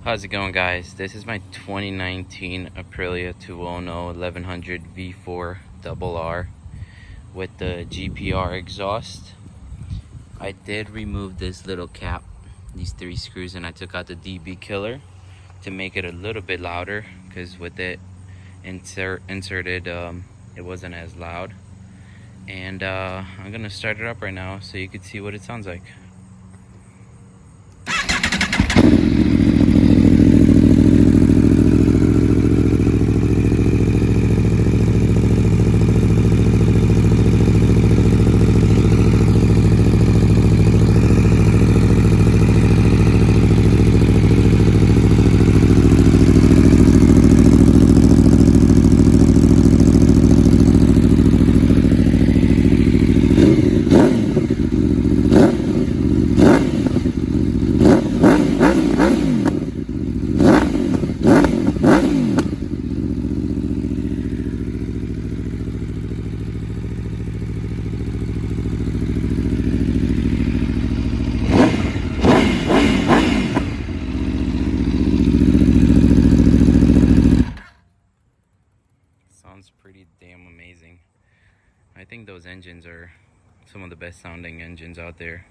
How's it going, guys? This is my 2019 Aprilia Tuono 1100 V4 RR with the GPR exhaust. I did remove this little cap, these 3 screws, and I took out the DB killer to make it a little bit louder, because with it inserted, it wasn't as loud. And I'm gonna start it up right now so you can see what it sounds like. Sounds pretty damn amazing. I think those engines are some of the best sounding engines out there.